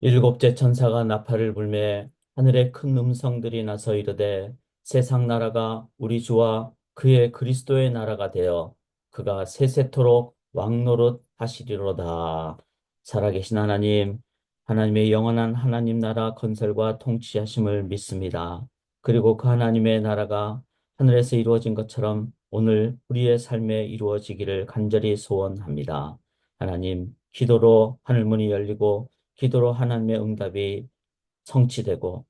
일곱째 천사가 나팔을 불매 하늘에 큰 음성들이 나서 이르되 세상 나라가 우리 주와 그의 그리스도의 나라가 되어 그가 세세토록 왕노릇 하시리로다. 살아계신 하나님, 하나님의 영원한 하나님 나라 건설과 통치하심을 믿습니다. 그리고 그 하나님의 나라가 하늘에서 이루어진 것처럼 오늘 우리의 삶에 이루어지기를 간절히 소원합니다. 하나님, 기도로 하늘문이 열리고 기도로 하나님의 응답이 성취되고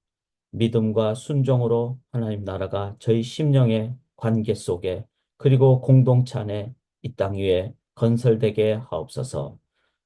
믿음과 순종으로 하나님 나라가 저희 심령의 관계 속에 그리고 공동체 안에 이 땅 위에 건설되게 하옵소서.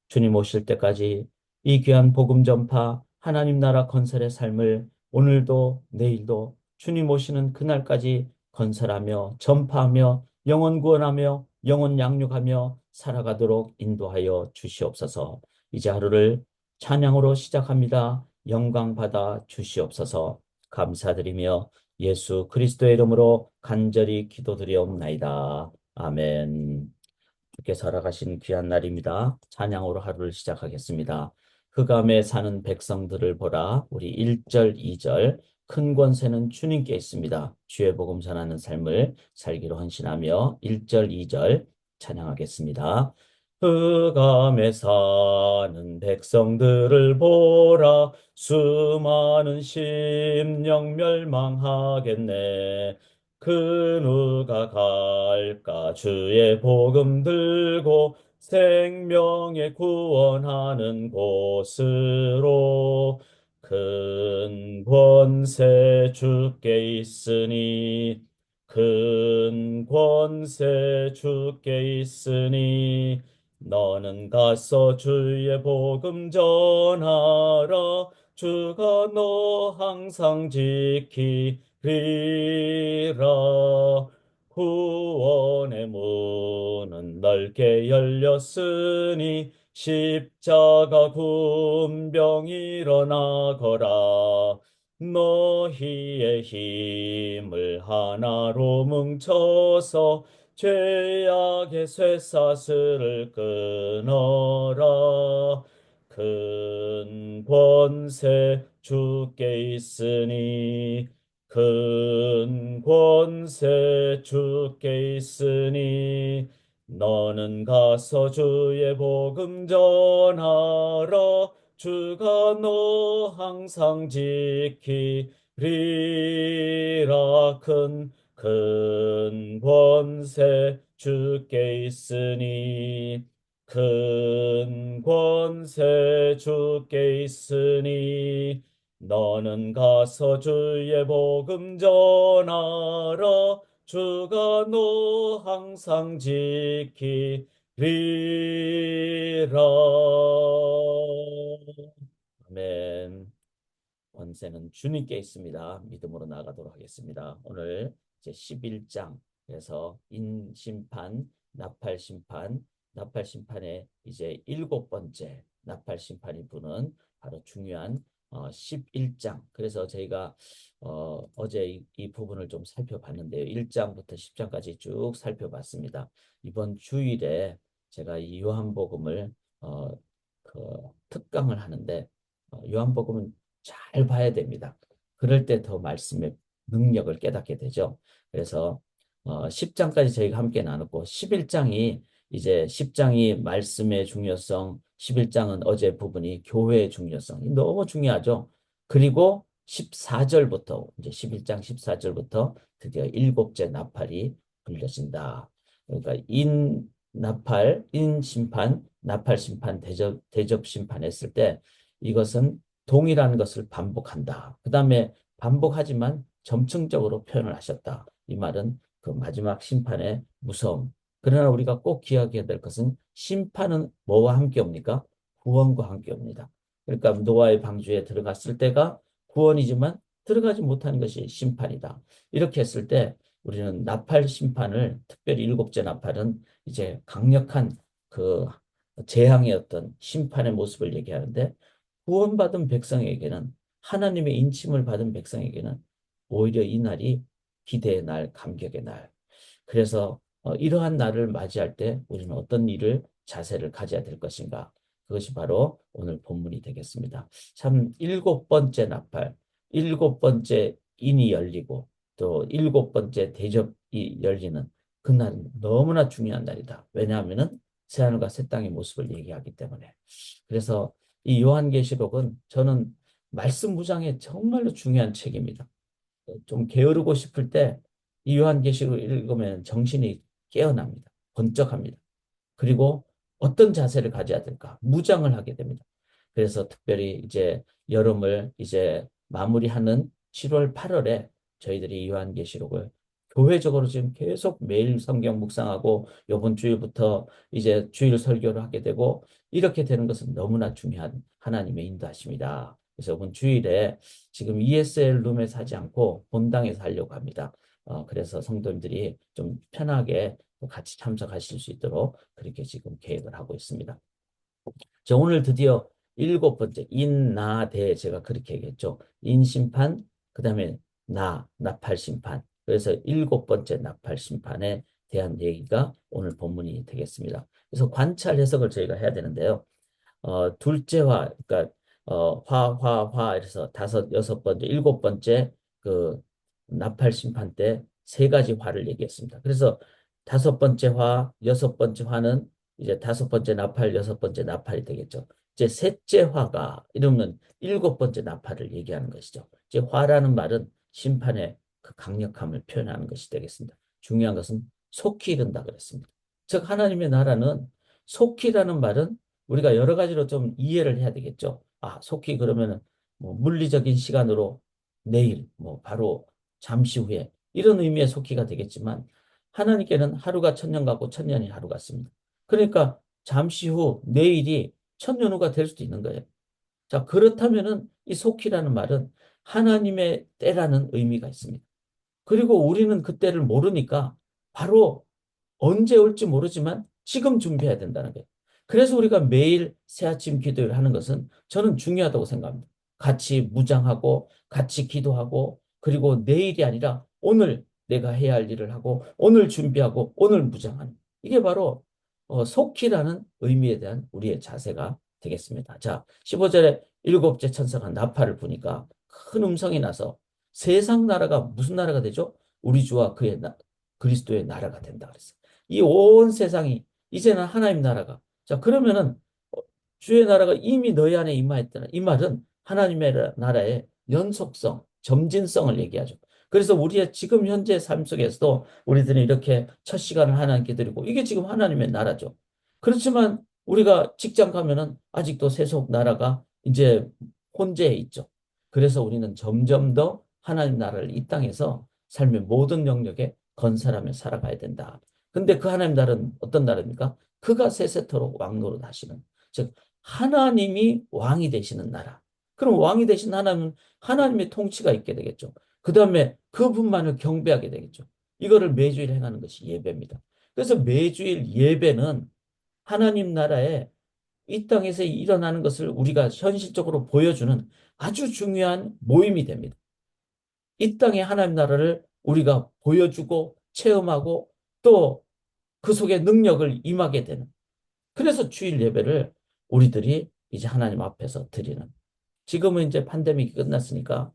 주님 오실 때까지 이 귀한 복음 전파 하나님 나라 건설의 삶을 오늘도 내일도 주님 오시는 그날까지 건설하며 전파하며 영혼 구원하며 영혼 양육하며 살아가도록 인도하여 주시옵소서. 이제 하루를 찬양으로 시작합니다. 영광 받아 주시옵소서. 감사드리며 예수 그리스도의 이름으로 간절히 기도드리옵나이다. 아멘. 주께 살아가신 귀한 날입니다. 찬양으로 하루를 시작하겠습니다. 흑암에 사는 백성들을 보라. 우리 1절, 2절. 큰 권세는 주님께 있습니다. 주의 복음 전하는 삶을 살기로 헌신하며 1절, 2절 찬양하겠습니다. 흑암에 사는 백성들을 보라. 수많은 심령 멸망하겠네. 그 누가 갈까 주의 복음 들고 생명의 구원하는 곳으로 큰 권세 주께 있으니 큰 권세 주께 있으니 너는 가서 주의 복음 전하라 주가 너 항상 지키리라. 구원의 문은 넓게 열렸으니 십자가 군병 일어나거라. 너희의 힘을 하나로 뭉쳐서 죄악의 쇠사슬을 끊어라. 큰 권세 주께 있으니 큰 권세 주께 있으니 너는 가서 주의 복음 전하라. 주가 너 항상 지키리라. 큰 권세 주께 있으니 큰 권세 주께 있으니 너는 가서 주의 복음 전하라. 주가 너 항상 지키리라. 아멘. 권세는 주님께 있습니다. 믿음으로 나가도록 하겠습니다. 오늘 제 11장에서 인심판, 나팔심판, 나팔심판의 이제 일곱 번째 나팔심판이 부는 바로 중요한 11장. 그래서 저희가 어제 이 부분을 좀 살펴봤는데요. 1장부터 10장까지 쭉 살펴봤습니다. 이번 주일에 제가 이 요한복음을 어, 그 특강을 하는데 요한복음은 잘 봐야 됩니다. 그럴 때 더 말씀의 능력을 깨닫게 되죠. 그래서 10장까지 저희가 함께 나눴고 11장이 이제 10장이 말씀의 중요성, 11장은 어제 부분이 교회의 중요성. 너무 중요하죠. 그리고 14절부터 이제 11장 14절부터 드디어 일곱째 나팔이 불려진다. 그러니까 인 나팔, 인 심판, 나팔 심판, 대접 심판했을 때 이것은 동일한 것을 반복한다. 그 다음에 반복하지만 점층적으로 표현을 하셨다. 이 말은 그 마지막 심판의 무서움. 그러나 우리가 꼭 기억해야 될 것은 심판은 뭐와 함께 옵니까? 구원과 함께 옵니다. 그러니까 노아의 방주에 들어갔을 때가 구원이지만 들어가지 못하는 것이 심판이다. 이렇게 했을 때 우리는 나팔 심판을 특별히 일곱째 나팔은 이제 강력한 그 재앙의 어떤 심판의 모습을 얘기하는데 구원받은 백성에게는 하나님의 인침을 받은 백성에게는 오히려 이 날이 기대의 날, 감격의 날. 그래서 이러한 날을 맞이할 때 우리는 어떤 일을 자세를 가져야 될 것인가? 그것이 바로 오늘 본문이 되겠습니다. 참 일곱 번째 나팔, 일곱 번째 인이 열리고 또 일곱 번째 대접이 열리는 그날은 너무나 중요한 날이다. 왜냐하면은 새하늘과 새 땅의 모습을 얘기하기 때문에. 그래서 이 요한계시록은 저는 말씀 무장에 정말로 중요한 책입니다. 좀 게으르고 싶을 때 이 요한계시록을 읽으면 정신이 깨어납니다. 번쩍합니다. 그리고 어떤 자세를 가져야 될까? 무장을 하게 됩니다. 그래서 특별히 이제 여름을 이제 마무리하는 7월, 8월에 저희들이 요한계시록을 교회적으로 지금 계속 매일 성경 묵상하고 이번 주일부터 이제 주일 설교를 하게 되고 이렇게 되는 것은 너무나 중요한 하나님의 인도하심이다. 그래서 이번 주일에 지금 ESL 룸에서 하지 않고 본당에서 하려고 합니다. 그래서 성도님들이 좀 편하게 같이 참석하실 수 있도록 그렇게 지금 계획을 하고 있습니다. 저 오늘 드디어 일곱 번째 인나대 제가 그렇게 얘기했죠. 인심판, 그다음에 나팔심판. 그래서 일곱 번째 나팔심판에 대한 얘기가 오늘 본문이 되겠습니다. 그래서 관찰 해석을 저희가 해야 되는데요. 둘째 화, 그러니까 화, 이래서 다섯, 여섯 번째, 일곱 번째 그 나팔 심판 때 세 가지 화를 얘기했습니다. 그래서 다섯 번째 화, 여섯 번째 화는 이제 다섯 번째 나팔, 여섯 번째 나팔이 되겠죠. 이제 셋째 화가 이러면 일곱 번째 나팔을 얘기하는 것이죠. 이제 화라는 말은 심판의 그 강력함을 표현하는 것이 되겠습니다. 중요한 것은 속히 이른다 그랬습니다. 즉 하나님의 나라는 속히라는 말은 우리가 여러 가지로 좀 이해를 해야 되겠죠. 속히 그러면은 뭐 물리적인 시간으로 내일, 뭐 바로 잠시 후에 이런 의미의 속히가 되겠지만 하나님께는 하루가 천년 같고 천년이 하루 같습니다. 그러니까 잠시 후 내일이 천년 후가 될 수도 있는 거예요. 자, 그렇다면은 이 속히라는 말은 하나님의 때라는 의미가 있습니다. 그리고 우리는 그 때를 모르니까 바로 언제 올지 모르지만 지금 준비해야 된다는 거예요. 그래서 우리가 매일 새아침 기도를 하는 것은 저는 중요하다고 생각합니다. 같이 무장하고 같이 기도하고 그리고 내일이 아니라 오늘 내가 해야 할 일을 하고 오늘 준비하고 오늘 무장하는 이게 바로 속히라는 의미에 대한 우리의 자세가 되겠습니다. 자, 15절에 일곱째 천사가 나팔을 부니까 큰 음성이 나서 세상 나라가 무슨 나라가 되죠? 우리 주와 그리스도의 나라가 된다 그랬어요. 이 온 세상이 이제는 하나님 나라가. 자, 그러면은 주의 나라가 이미 너희 안에 임하였다는 이 말은 하나님의 나라의 연속성, 점진성을 얘기하죠. 그래서 우리의 지금 현재 삶 속에서도 우리들은 이렇게 첫 시간을 하나님께 드리고 이게 지금 하나님의 나라죠. 그렇지만 우리가 직장 가면은 아직도 세속 나라가 이제 혼재해 있죠. 그래서 우리는 점점 더 하나님 나라를 이 땅에서 삶의 모든 영역에 건설하며 살아가야 된다. 근데 그 하나님 나라는 어떤 나라입니까? 그가 세세토록 왕노릇 하시는 즉 하나님이 왕이 되시는 나라. 그럼 왕이 되신 하나님은 하나님의 통치가 있게 되겠죠. 그 다음에 그분만을 경배하게 되겠죠. 이거를 매주일 행하는 것이 예배입니다. 그래서 매주일 예배는 하나님 나라에 이 땅에서 일어나는 것을 우리가 현실적으로 보여주는 아주 중요한 모임이 됩니다. 이 땅의 하나님 나라를 우리가 보여주고 체험하고 또 그 속에 능력을 임하게 되는. 그래서 주일 예배를 우리들이 이제 하나님 앞에서 드리는. 지금은 이제 팬데믹이 끝났으니까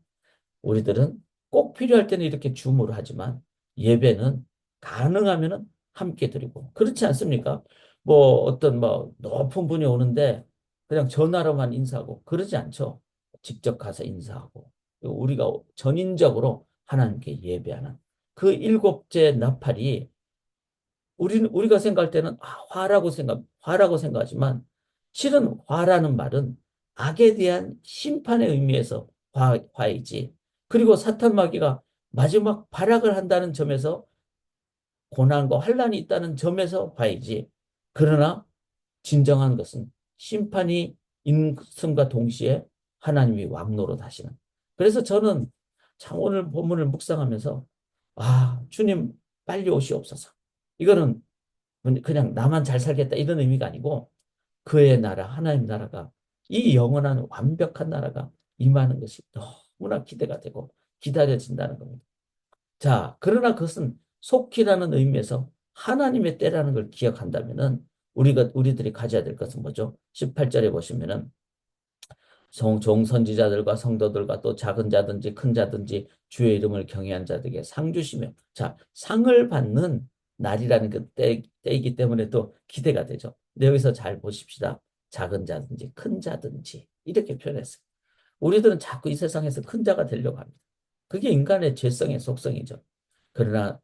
우리들은 꼭 필요할 때는 이렇게 줌으로 하지만 예배는 가능하면은 함께 드리고 그렇지 않습니까? 뭐 어떤 뭐 높은 분이 오는데 그냥 전화로만 인사하고 그러지 않죠. 직접 가서 인사하고 우리가 전인적으로 하나님께 예배하는 그 일곱째 나팔이 우리가 생각할 때는 화라고 생각하지만 실은 화라는 말은 악에 대한 심판의 의미에서 화이지. 그리고 사탄 마귀가 마지막 발악을 한다는 점에서 고난과 환란이 있다는 점에서 화이지. 그러나 진정한 것은 심판이 있음과 동시에 하나님이 왕노릇 하시는. 그래서 저는 참 오늘 본문을 묵상하면서 주님 빨리 오시옵소서. 이거는 그냥 나만 잘 살겠다 이런 의미가 아니고 그의 나라, 하나님 나라가 이 영원한 완벽한 나라가 임하는 것이 너무나 기대가 되고 기다려진다는 겁니다. 자, 그러나 그것은 속히라는 의미에서 하나님의 때라는 걸 기억한다면은 우리들이 가져야 될 것은 뭐죠? 18절에 보시면은 종 선지자들과 성도들과 또 작은 자든지 큰 자든지 주의 이름을 경외한 자들에게 상 주시며, 자, 상을 받는 날이라는 그 때이기 때문에 또 기대가 되죠. 근데 여기서 잘 보십시다. 작은 자든지 큰 자든지 이렇게 표현했어요. 우리들은 자꾸 이 세상에서 큰 자가 되려고 합니다. 그게 인간의 죄성의 속성이죠. 그러나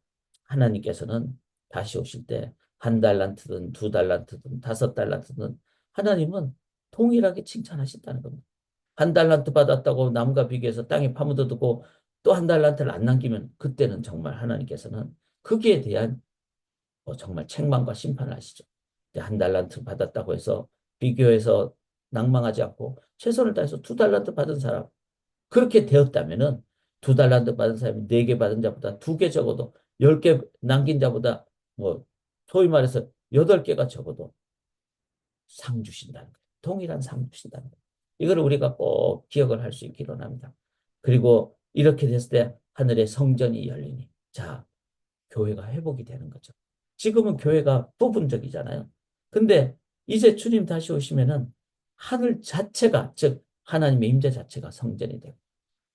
하나님께서는 다시 오실 때 한 달란트든 두 달란트든 다섯 달란트든 하나님은 동일하게 칭찬하신다는 겁니다. 한 달란트 받았다고 남과 비교해서 땅에 파묻어두고 또 한 달란트를 안 남기면 그때는 정말 하나님께서는 거기에 대한 정말 책망과 심판을 하시죠. 한 달란트 받았다고 해서 비교해서 낭망하지 않고 최선을 다해서 두 달란트 받은 사람, 그렇게 되었다면은 두 달란트 받은 사람이 네 개 받은 자보다 두 개 적어도 10개 남긴 자보다 뭐 소위 말해서 8개가 적어도 상 주신다는 거예요. 동일한 상 주신다는 거예요. 이걸 우리가 꼭 기억을 할 수 있기로 합니다. 그리고 이렇게 됐을 때 하늘의 성전이 열리니, 자, 교회가 회복이 되는 거죠. 지금은 교회가 부분적이잖아요. 근데 이제 주님 다시 오시면은 하늘 자체가, 즉 하나님의 임재 자체가 성전이 되고,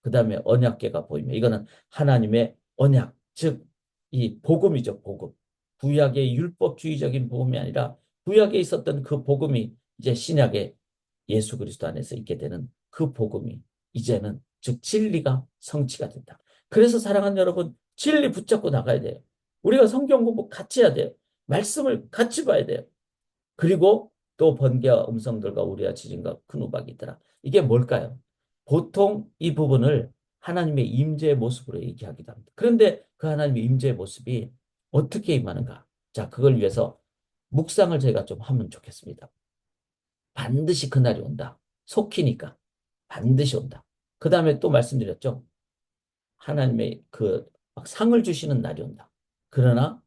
그 다음에 언약궤가 보이며, 이거는 하나님의 언약, 즉 이 복음이죠. 복음. 구약의 율법주의적인 복음이 아니라 구약에 있었던 그 복음이 이제 신약의 예수 그리스도 안에서 있게 되는 그 복음이 이제는, 즉 진리가 성취가 된다. 그래서 사랑하는 여러분, 진리 붙잡고 나가야 돼요. 우리가 성경 공부 같이 해야 돼요. 말씀을 같이 봐야 돼요. 그리고 또 번개와 음성들과 우리와 지진과 큰 우박이 있더라. 이게 뭘까요? 보통 이 부분을 하나님의 임재의 모습으로 얘기하기도 합니다. 그런데 그 하나님의 임재의 모습이 어떻게 임하는가? 자, 그걸 위해서 묵상을 저희가 좀 하면 좋겠습니다. 반드시 그날이 온다. 속히니까 반드시 온다. 그 다음에 또 말씀드렸죠. 하나님의 막 상을 주시는 날이 온다. 그러나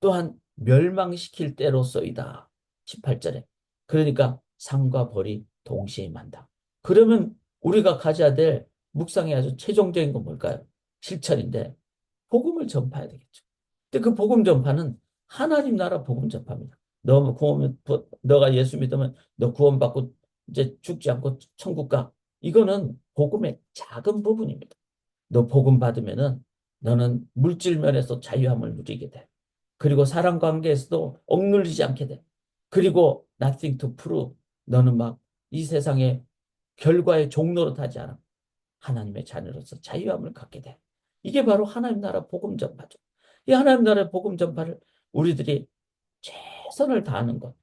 또한 멸망시킬 때로서이다. 18절에. 그러니까 상과 벌이 동시에 임한다. 그러면 우리가 가져야 될 묵상의 아주 최종적인 건 뭘까요? 실천인데 복음을 전파해야 되겠죠. 근데 그 복음 전파는 하나님 나라 복음 전파입니다. 너가 예수 믿으면 너 구원받고 이제 죽지 않고 천국 가. 이거는 복음의 작은 부분입니다. 너 복음 받으면은 너는 물질 면에서 자유함을 누리게 돼. 그리고 사람 관계에서도 억눌리지 않게 돼. 그리고 nothing to prove. 너는 막 이 세상의 결과의 종로로 타지 않아. 하나님의 자녀로서 자유함을 갖게 돼. 이게 바로 하나님 나라 복음 전파죠. 이 하나님 나라 복음 전파를 우리들이 최선을 다하는 것.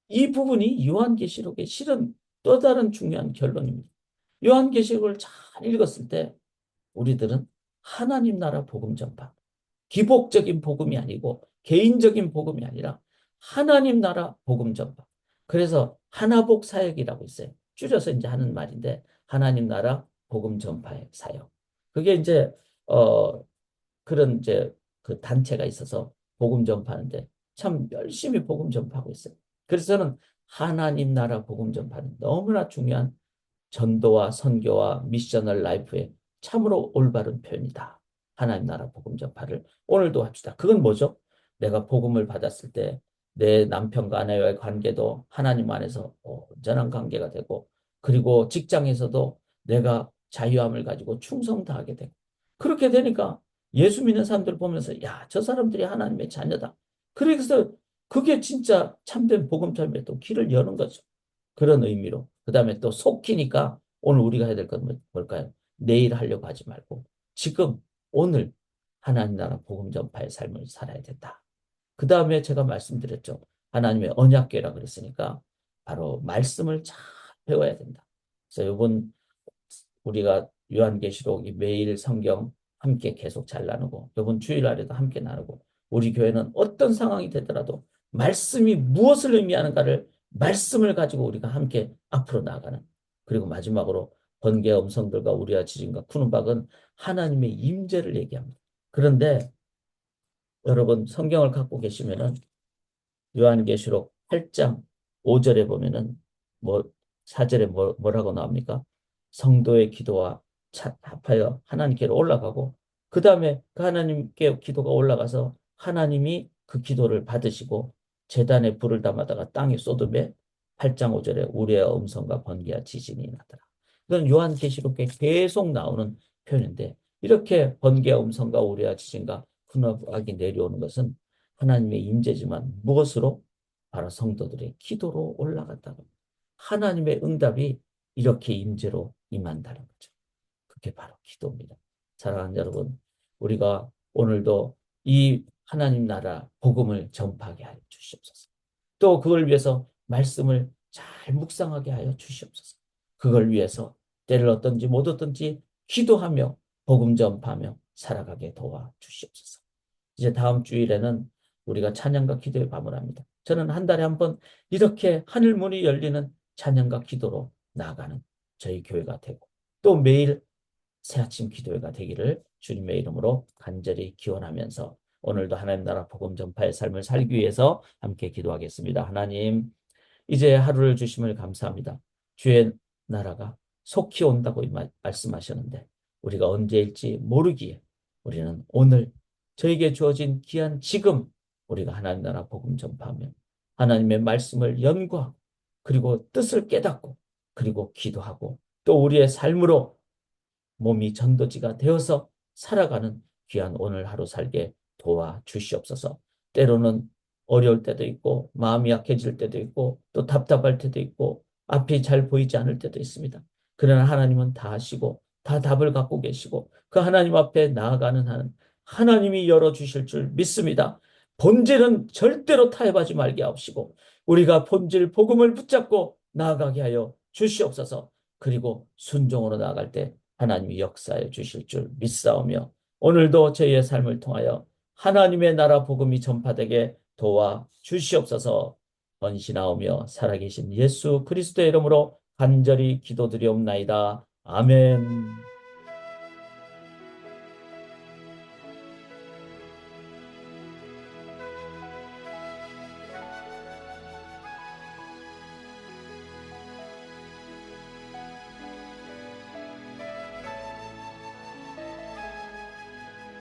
이 부분이 요한계시록의 실은 또 다른 중요한 결론입니다. 요한계시록을 잘 읽었을 때 우리들은 하나님 나라 복음 전파, 기복적인 복음이 아니고 개인적인 복음이 아니라 하나님 나라 복음 전파. 그래서 하나복 사역이라고 있어요. 줄여서 이제 하는 말인데 하나님 나라 복음 전파의 사역. 그게 이제 그런 이제 그 단체가 있어서 복음 전파하는데 참 열심히 복음 전파하고 있어요. 그래서 저는 하나님 나라 복음 전파는 너무나 중요한 전도와 선교와 미셔널 라이프의 참으로 올바른 표현이다. 하나님 나라 복음 전파를 오늘도 합시다. 그건 뭐죠? 내가 복음을 받았을 때 내 남편과 아내와의 관계도 하나님 안에서 온전한 관계가 되고, 그리고 직장에서도 내가 자유함을 가지고 충성 다하게 되고, 그렇게 되니까 예수 믿는 사람들 보면서 야, 저 사람들이 하나님의 자녀다. 그래서 그게 진짜 참된 복음 전파에 또 길을 여는 거죠. 그런 의미로. 그 다음에 또 속히니까 오늘 우리가 해야 될 건 뭘까요? 내일 하려고 하지 말고 지금, 오늘 하나님 나라 복음 전파의 삶을 살아야 된다. 그 다음에 제가 말씀드렸죠. 하나님의 언약궤라 그랬으니까 바로 말씀을 잘 배워야 된다. 그래서 이번 우리가 요한계시록 매일 성경 함께 계속 잘 나누고 이번 주일날에도 함께 나누고, 우리 교회는 어떤 상황이 되더라도 말씀이 무엇을 의미하는가를 말씀을 가지고 우리가 함께 앞으로 나가는, 그리고 마지막으로 번개 음성들과 우리와 지진과 푸는 박은 하나님의 임재를 얘기합니다. 그런데 여러분 성경을 갖고 계시면은 요한계시록 8장 5절에 보면은 뭐 4절에 뭐라고 나옵니까? 성도의 기도와 합하여 하나님께로 올라가고, 그 다음에 그 하나님께 기도가 올라가서 하나님이 그 기도를 받으시고 제단에 불을 담아다가 땅에 쏟음에 8장 5절에 우레와 음성과 번개와 지진이 나더라. 이건 요한계시록에 계속 나오는 표현인데 이렇게 번개와 음성과 우레와 지진과 훈합이 내려오는 것은 하나님의 임재지만 무엇으로? 바로 성도들의 기도로 올라갔다고. 하나님의 응답이 이렇게 임재로 임한다는 거죠. 그게 바로 기도입니다. 사랑하는 여러분, 우리가 오늘도 이 하나님 나라 복음을 전파하게 하여 주시옵소서. 또 그걸 위해서 말씀을 잘 묵상하게 하여 주시옵소서. 그걸 위해서 때를 얻든지 못 얻든지 기도하며 복음 전파하며 살아가게 도와 주시옵소서. 이제 다음 주일에는 우리가 찬양과 기도의 밤을 합니다. 저는 한 달에 한 번 이렇게 하늘 문이 열리는 찬양과 기도로 나아가는 저희 교회가 되고 또 매일 새아침 기도회가 되기를 주님의 이름으로 간절히 기원하면서 오늘도 하나님 나라 복음 전파의 삶을 살기 위해서 함께 기도하겠습니다. 하나님, 이제 하루를 주심을 감사합니다. 주의 나라가 속히 온다고 말씀하셨는데 우리가 언제일지 모르기에 우리는 오늘 저에게 주어진 귀한 지금 우리가 하나님 나라 복음 전파하며 하나님의 말씀을 연구하고 그리고 뜻을 깨닫고 그리고 기도하고 또 우리의 삶으로 몸이 전도지가 되어서 살아가는 귀한 오늘 하루 살게 도와주시옵소서. 때로는 어려울 때도 있고 마음이 약해질 때도 있고 또 답답할 때도 있고 앞이 잘 보이지 않을 때도 있습니다. 그러나 하나님은 다 아시고 다 답을 갖고 계시고 그 하나님 앞에 나아가는 한 하나님이 열어주실 줄 믿습니다. 본질은 절대로 타협하지 말게 하옵시고 우리가 본질 복음을 붙잡고 나아가게 하여 주시옵소서. 그리고 순종으로 나아갈 때 하나님이 역사해 주실 줄 믿사오며 오늘도 저희의 삶을 통하여 하나님의 나라 복음이 전파되게 도와 주시옵소서. 헌신하오며 살아계신 예수 그리스도의 이름으로 간절히 기도드리옵나이다. 아멘.